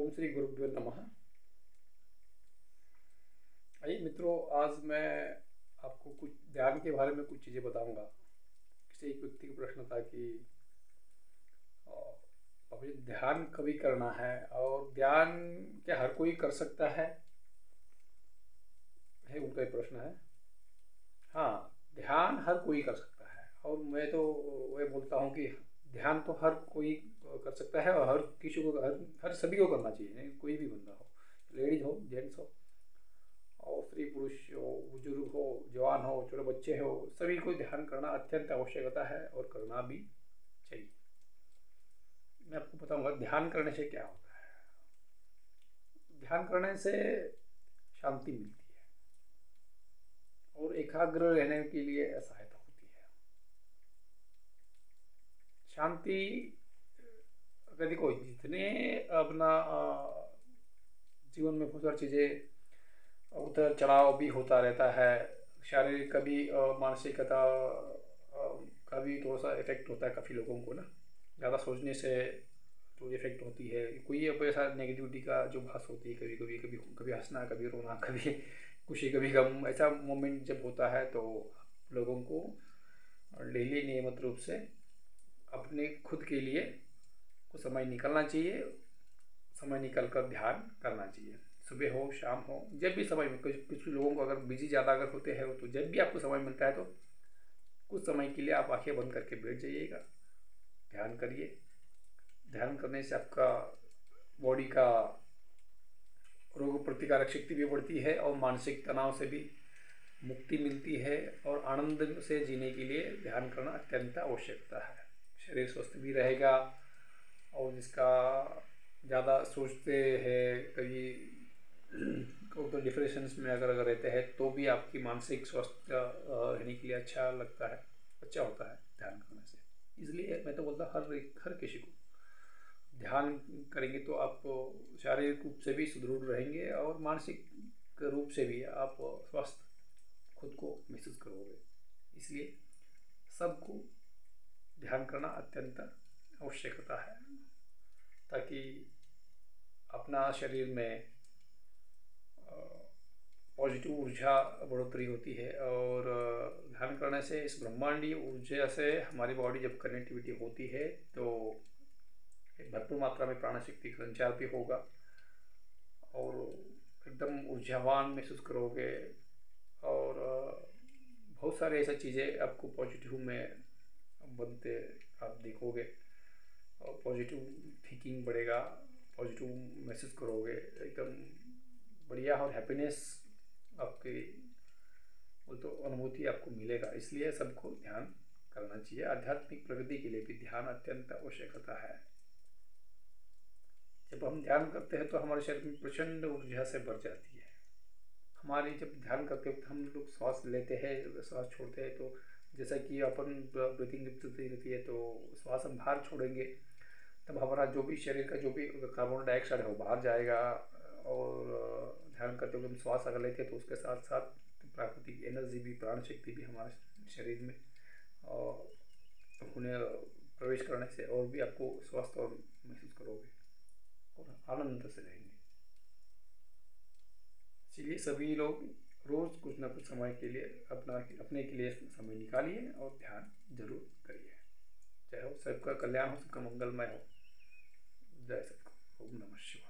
ओम श्री गुरुभ्यो नमः। आइए मित्रों, आज मैं आपको कुछ ध्यान के बारे में कुछ चीज़ें बताऊंगा। किसी एक व्यक्ति का प्रश्न था कि अभी ध्यान कभी करना है और ध्यान क्या हर कोई कर सकता है उनका एक प्रश्न है। हाँ, ध्यान हर कोई कर सकता है और मैं तो वह बोलता हूँ कि ध्यान तो हर कोई कर सकता है और हर किसी को हर सभी को करना चाहिए, कोई भी बंदा हो, लेडीज हो, जेंट्स हो और स्त्री पुरुष हो, बुजुर्ग हो, जवान हो, छोटे बच्चे हो, सभी को ध्यान करना अत्यंत आवश्यकता है और करना भी चाहिए। मैं आपको बताऊंगा ध्यान करने से क्या होता है। ध्यान करने से शांति मिलती है और एकाग्र रहने के लिए सहायता होती है। शांति अगर देखो, जितने अपना जीवन में बहुत सारी चीज़ें उतर चढ़ाव भी होता रहता है, शारीरिक का भी मानसिकता का भी थोड़ा सा इफेक्ट होता है काफ़ी लोगों को ना। ज़्यादा सोचने से तो इफेक्ट होती है। कोई अब ऐसा नेगेटिविटी का जो भास होती है, कभी कभी कभी कभी हंसना, कभी रोना, कभी खुशी, कभी गम, ऐसा मोमेंट जब होता है तो लोगों को डेली नियमित रूप से अपने खुद के लिए कुछ समय निकलना चाहिए। समय निकल कर ध्यान करना चाहिए। सुबह हो, शाम हो, जब भी समय में, कुछ लोगों को अगर बिजी ज़्यादा अगर होते हैं तो जब भी आपको समय मिलता है तो कुछ समय के लिए आप आंखें बंद करके बैठ जाइएगा, ध्यान करिए। ध्यान करने से आपका बॉडी का रोग प्रतिकारक शक्ति भी बढ़ती है और मानसिक तनाव से भी मुक्ति मिलती है और आनंद से जीने के लिए ध्यान करना अत्यंत आवश्यकता है। शरीर स्वस्थ भी रहेगा और जिसका ज़्यादा सोचते हैं, कभी तो डिप्रेशन में अगर रहते हैं तो भी आपकी मानसिक स्वास्थ्य रहने के लिए अच्छा लगता है, अच्छा होता है ध्यान करने से। इसलिए मैं तो बोलता हर किसी को ध्यान करेंगे तो आप शारीरिक रूप से भी सुदृढ़ रहेंगे और मानसिक रूप से भी आप स्वस्थ खुद को महसूस करोगे। इसलिए सबको ध्यान करना अत्यंत आवश्यकता है ताकि अपना शरीर में पॉजिटिव ऊर्जा बढ़ोतरी होती है। और ध्यान करने से इस ब्रह्मांडीय ऊर्जा से हमारी बॉडी जब कनेक्टिविटी होती है तो भरपूर मात्रा में प्राण शक्ति का संचार भी होगा और एकदम ऊर्जावान महसूस करोगे और बहुत सारे ऐसी चीज़ें आपको पॉजिटिव में बनते आप देखोगे और पॉजिटिव थिंकिंग बढ़ेगा, पॉजिटिव महसूस करोगे, एकदम बढ़िया और हैप्पीनेस आपकी वो तो अनुभूति आपको मिलेगा। इसलिए सबको ध्यान करना चाहिए। आध्यात्मिक प्रगति के लिए भी ध्यान अत्यंत आवश्यकता है। जब हम ध्यान करते हैं तो हमारे शरीर में प्रचंड ऊर्जा से भर जाती है। हमारी जब ध्यान करते वक्त हम लोग सांस लेते हैं, सांस छोड़ते हैं तो जैसा कि अपन ब्रीथिंग रहती है तो श्वास हम बाहर छोड़ेंगे तब हमारा जो भी शरीर का जो भी कार्बन डाइऑक्साइड है वो बाहर जाएगा। और ध्यान करते हुए हम श्वास अगर लेते हैं तो उसके साथ साथ प्राकृतिक एनर्जी भी, प्राण शक्ति भी हमारे शरीर में उन्हें प्रवेश करने से और भी आपको स्वस्थ और महसूस करोगे और आनंद से रहेंगे। इसलिए सभी लोग रोज़ कुछ ना कुछ समय के लिए अपने के लिए समय निकालिए और ध्यान जरूर करिए। जय हो, सबका कल्याण हो, सबका मंगलमय हो। जय सतगुरु। ओम नमः शिवाय।